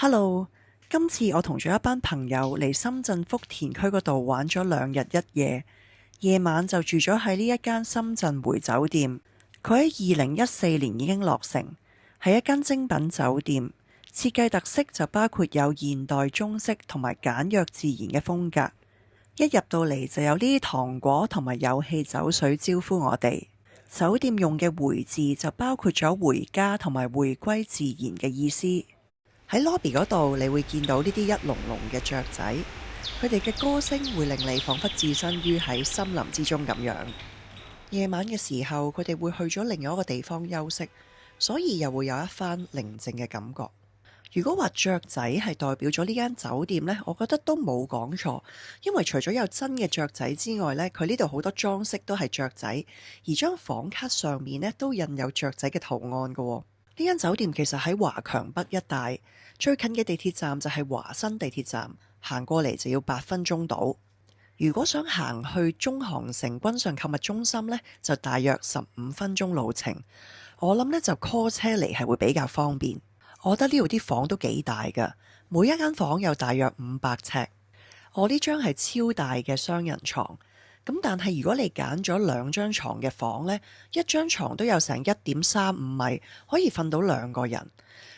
Hello，今次我同咗一班朋友嚟深圳福田區嗰度玩咗2日1夜，夜晚就住咗喺呢一間深圳匯酒店。佢喺2014年已經落成，係一間精品酒店，設計特色就包括有現代中式同埋簡約自然嘅風格。一入到嚟就有呢啲糖果同埋有氣酒水招呼我哋。酒店用嘅回字就包括咗回家同埋回歸自然嘅意思。喺 lobby 嗰度，你會見到呢啲一籠籠嘅雀仔，佢哋嘅歌聲會令你彷彿置身於喺森林之中咁樣。夜晚嘅時候，佢哋會去咗另外一個地方休息，所以又會有一番寧靜嘅感覺。如果話雀仔係代表咗呢間酒店呢，我覺得都冇講錯，因為除咗有真嘅雀仔之外呢，佢呢度好多裝飾都係雀仔，而張房卡上面呢都印有雀仔嘅圖案㗎喎。呢間酒店其實喺華強北一帶，最近嘅地鐵站就係華新地鐵站，行過嚟就要8分鐘到。如果想行去中航城君上購物中心呢，就大約15分鐘路程。我諗呢就 call 車嚟係會比較方便。我覺得呢度啲房都幾大㗎，每一間房有大約500尺。我呢張係超大嘅雙人床。咁但係如果你揀咗2張床嘅房呢，一張床都有成1.35米，可以瞓到2個人。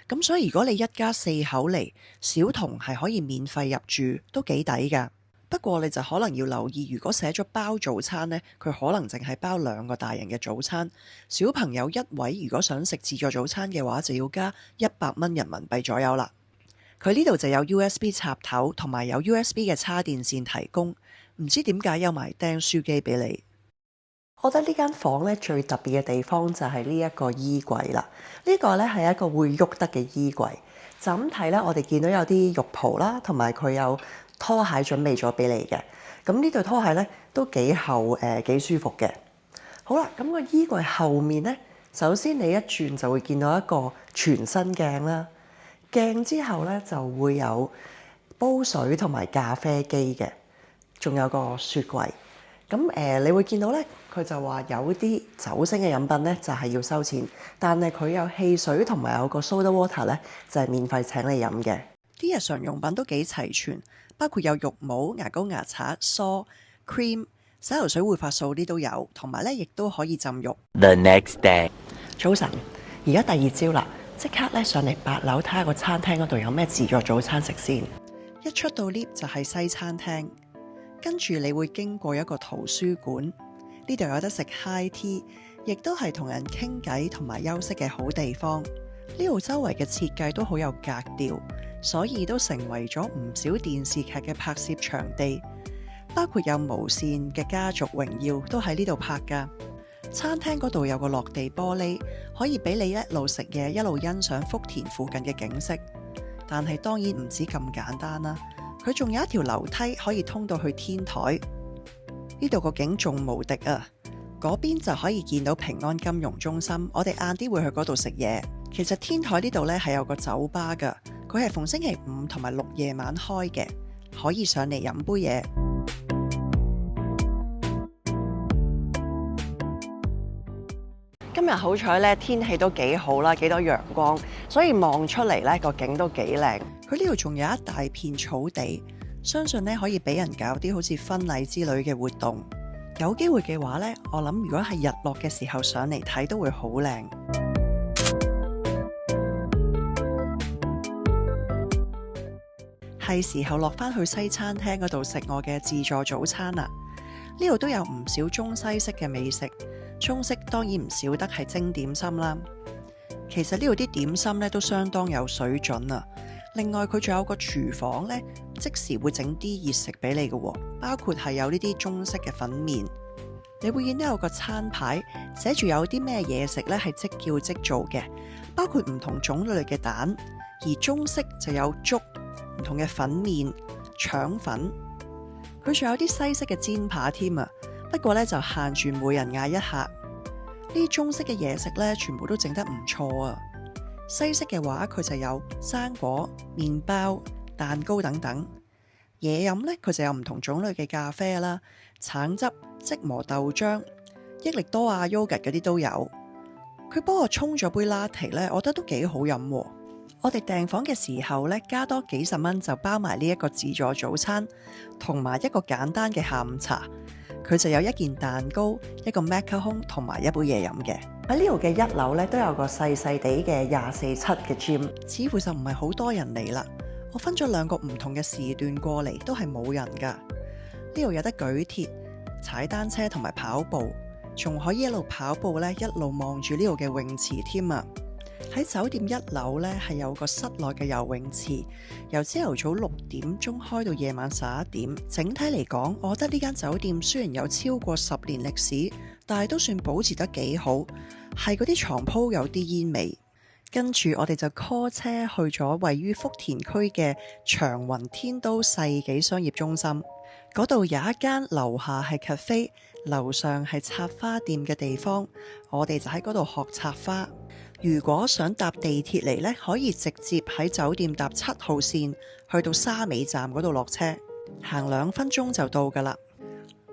咁所以如果你一家4口嚟，小童係可以免費入住，都幾抵㗎。不過你就可能要留意，如果寫咗包早餐呢，佢可能淨係包2個大人嘅早餐，小朋友1位如果想食自助早餐嘅話，就要加100蚊人民幣左右啦。佢呢度就有 USB 插頭同埋有 USB 嘅插電線提供，唔知點解有埋釘書機俾你。我覺得呢間房咧最特別嘅地方就係呢一個衣櫃啦。呢個咧係一個會喐得嘅衣櫃。就咁睇咧，我哋見到有啲浴袍啦，同埋佢有拖鞋準備咗俾你嘅。咁呢對拖鞋咧都幾厚幾舒服嘅。好啦，咁個衣櫃後面咧，首先你一轉就會見到一個全身鏡啦。鏡之後咧就會有煲水同埋咖啡機嘅，仲有個雪櫃。咁你會見到咧，佢就話有啲酒精嘅飲品咧就係要收錢，但係佢有汽水同埋有個 soda water 咧就係免費請你飲嘅。啲日常用品都幾齊全，包括有浴帽、牙膏、牙刷、梳、cream、洗頭水、護髮素啲都有，同埋咧亦都可以浸浴。The next day，早晨，而家第2朝啦，即刻咧上嚟8樓睇下個餐廳嗰度有咩自助早餐食先。一出到 lift 就係西餐廳。跟住你會經過一個圖書館，呢度有得食 high tea， 亦都係同人傾偈同埋休息嘅好地方。呢度周圍嘅設計都好有格調，所以都成為咗唔少電視劇嘅拍攝場地，包括有無線嘅家族榮耀都喺呢度拍㗎。餐廳嗰度有個落地玻璃，可以俾你一路食嘢一路欣賞福田附近嘅景色。但係當然唔止咁簡單啦。佢仲有一條樓梯可以通到去天台，呢度個景仲無敵啊！嗰邊就可以見到平安金融中心，我哋晏啲會去嗰度食嘢。其實天台呢度呢係有個酒吧㗎，佢係逢星期5同埋6夜晚開嘅，可以上嚟飲杯嘢。今日好彩呢，天氣都幾好啦，幾多陽光，所以望出嚟呢個景都幾靚。佢呢度仲有一大片草地，相信呢可以俾人搞啲好似婚禮之類嘅活動。有機會嘅話呢，我諗如果係日落嘅時候上嚟睇都會好靚。係時候落返去西餐廳嗰度食我嘅自助早餐啦。呢度都有唔少中西式嘅美食，中式當然唔少得係蒸點心啦。其實呢度啲點心呢都相當有水準啊。另外佢仲有個廚房呢，即時會整啲熱食俾你嘅，包括係有呢啲中式嘅粉麵。你會見到有個餐牌寫住有啲咩嘢食呢係即叫即做嘅，包括唔同種類嘅蛋。而中式就有粥、唔同嘅粉麵、腸粉。佢仲有啲西式嘅煎扒添啊，不過呢就限住每人嗌一客。呢啲中式嘅嘢食呢，全部都整得唔錯啊。西式嘅話，佢就有生果、麵包、蛋糕等等。嘢飲呢，佢就有唔同種類嘅咖啡啦、橙汁、即磨豆漿、益力多啊、yogurt 嗰啲都有。佢幫我沖咗杯 latte 呢，我覺得都幾好飲喎。我哋訂房嘅時候呢，加多幾十蚊就包埋呢一個自助早餐，同埋一個簡單嘅下午茶。佢就有一件蛋糕、一個 macaron 同埋一杯嘢飲嘅。喺呢度嘅一樓呢，都有個細細地嘅24/7嘅 gym， 似乎就唔係好多人嚟啦。我分咗2個唔同嘅時段過嚟，都係冇人㗎。呢度有得舉鐵、踩單車同埋跑步，仲可以一路跑步呢，一路望住呢度嘅泳池添啊！喺酒店1樓呢，係有個室內嘅游泳池，由朝頭早6點鐘開到夜晚11點。整體嚟講，我覺得呢間酒店雖然有超過10年歷史，但係都算保持得幾好。係嗰啲床鋪有啲煙味。跟住我哋就 call 車去咗位於福田區嘅長雲天都世紀商業中心，嗰度有一間樓下係 cafe， 樓上係插花店嘅地方。我哋就喺嗰度學插花。如果想搭地鐵嚟呢，可以直接喺酒店搭7號線去到沙尾站嗰度落車，行2分鐘就到㗎啦。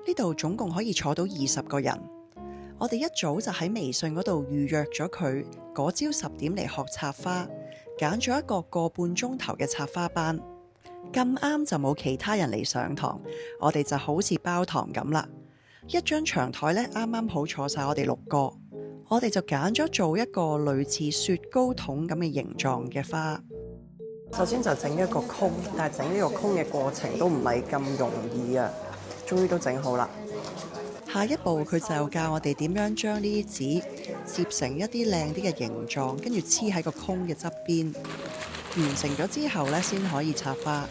呢度總共可以坐到20個人。我哋一早就喺微信嗰度預約咗佢，嗰朝10點嚟學插花，揀咗一個1.5鐘頭嘅插花班。咁啱就冇其他人嚟上堂，我哋就好似包堂咁啦。一張長台呢，啱啱好坐晒我哋6個。我哋就揀咗做一個類似雪糕筒咁嘅形狀嘅花。首先就整一個空，但係整呢個空嘅過程都唔係咁容易啊。終於都整好啦。下一步佢就教我哋點樣將呢啲紙摺成一啲靚啲嘅形狀，跟住黐喺個空嘅側邊。完成咗之後呢，先可以插花。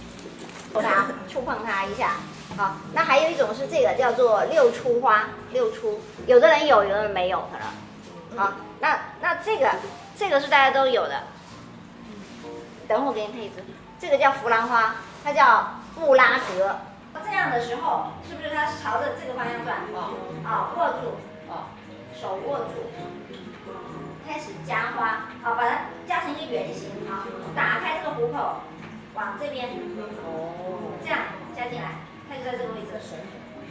它觸碰它一下，好。那還有一種是這個叫做6出花，6出，有的人有，有的人沒有可能。好，那這個是大家都有的。等會我給你配置。這個叫弗蘭花，它叫布拉格。這樣的時候，是不是它朝着這個方向轉？啊，握住，手握住，開始加花，啊，把它加成一個圓形，啊，打開這個虎口，往這邊，這樣加進來，它就在這個位置，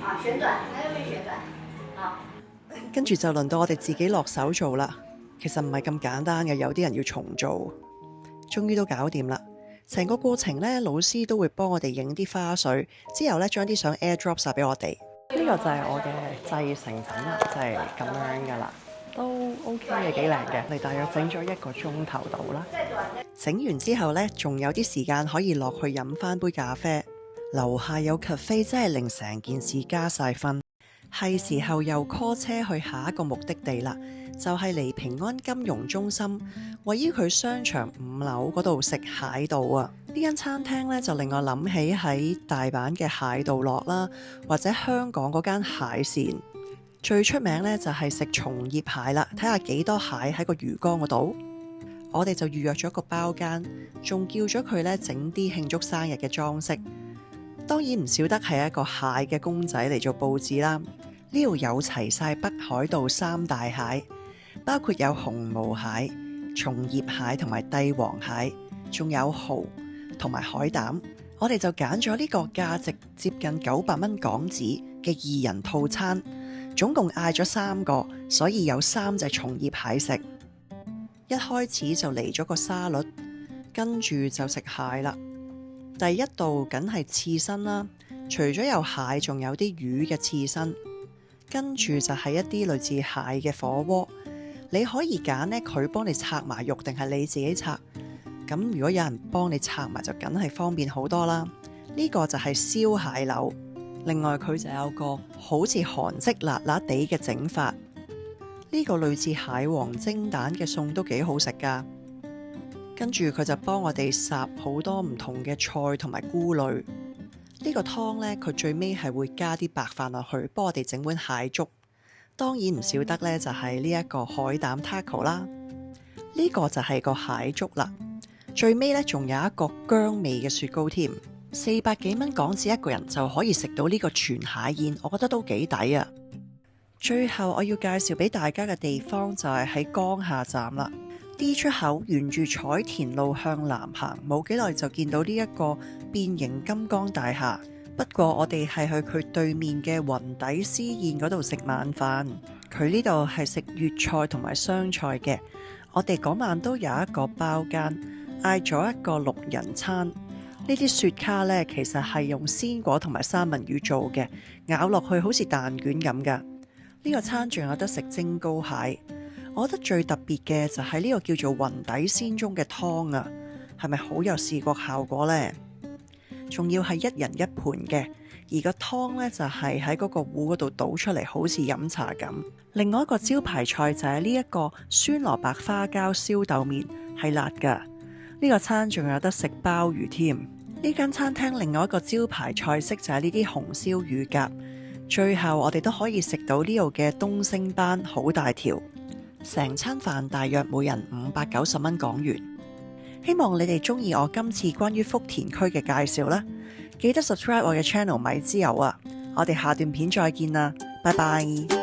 啊，旋轉，它就會旋轉，啊。跟住就輪到我哋自己落手做啦。其實唔係咁簡單嘅，有啲人要重做。終於都搞掂啦。成個過程呢，老師都會幫我哋影啲花絮，之後呢，將啲相 airdrop 晒俾我哋。呢個就係我嘅製成品啦，就係咁樣噶啦，都 OK 嘅，幾靚嘅。你大約整咗1個鐘頭到啦。整完之後呢，仲有啲時間可以落去飲翻杯咖啡。樓下有 cafe 真係令成件事加晒分。係時候又 call 車去下一個目的地啦，就係嚟平安金融中心，位於佢商場5樓嗰度食蟹道啊！呢間餐廳咧就令我諗起喺大阪嘅蟹道樂啦，或者香港嗰間蟹膳。最出名咧就係食松葉蟹啦，睇下幾多蟹喺個魚缸嗰度。我哋就預約咗個包間，仲叫咗佢咧整啲慶祝生日嘅裝飾。當然唔少得係一個蟹嘅公仔嚟做佈置啦。呢度有齊晒北海道3大蟹，包括有紅毛蟹、松葉蟹同埋帝王蟹，仲有蠔同埋海膽。我哋就揀咗呢個價值接近900蚊港紙嘅2人套餐，總共嗌咗3個，所以有3隻松葉蟹食。一開始就嚟咗個沙律，跟住就食蟹啦。第一道梗係刺身啦，除咗有蟹，仲有啲魚嘅刺身，跟住就係一啲類似蟹嘅火鍋。你可以揀呢，佢幫你拆埋肉，定係你自己拆。咁如果有人幫你拆埋，就梗係方便好多啦。呢個就係燒蟹柳，另外佢就有個好似韓式辣辣地嘅整法。呢個類似蟹黃蒸蛋嘅餸都幾好食噶。跟住佢就幫我哋烚好多唔同嘅菜同埋菇類。呢個湯呢，佢最尾係會加啲白飯落去，幫我哋整碗蟹粥。當然唔少得呢，就係呢一個海膽 taco 啦。呢個就係個蟹粥啦。最尾呢，仲有一個薑味嘅雪糕添。400幾蚊港紙一個人就可以食到呢個全蟹宴，我覺得都幾抵啊。最後我要介紹俾大家嘅地方就係喺江夏站啦。D 出口沿住彩田路向南行，冇幾耐就見到呢一個變形金剛大廈。不過我哋係去佢對面嘅雲底絲宴嗰度食晚飯。佢呢度係食粵菜同埋湘菜嘅。我哋嗰晚都有一個包間，嗌咗一個6人餐。呢啲雪卡呢，其實係用鮮果同埋三文魚做嘅，咬落去好似蛋卷咁噶。呢個餐仲有得食蒸膏蟹。我覺得最特別嘅就係呢個叫做雲底鮮棕嘅湯啊，係咪好有視覺效果呢？仲要係一人一盤嘅，而個湯呢，就係喺嗰個壺嗰度倒出嚟，好似飲茶咁。另外一個招牌菜就係呢一個酸蘿蔔花膠燒豆麵，係辣噶。呢個餐仲有得食鮑魚添。呢間餐廳另外一個招牌菜式就係呢啲紅燒乳鴿。最後我哋都可以食到呢度嘅東星斑，好大條，成餐飯大約每人590蚊港元。希望你哋中意我今次關於福田區嘅介紹啦，記得 subscribe 我嘅 channel 米之友啊！我哋下段片再見啦，拜拜。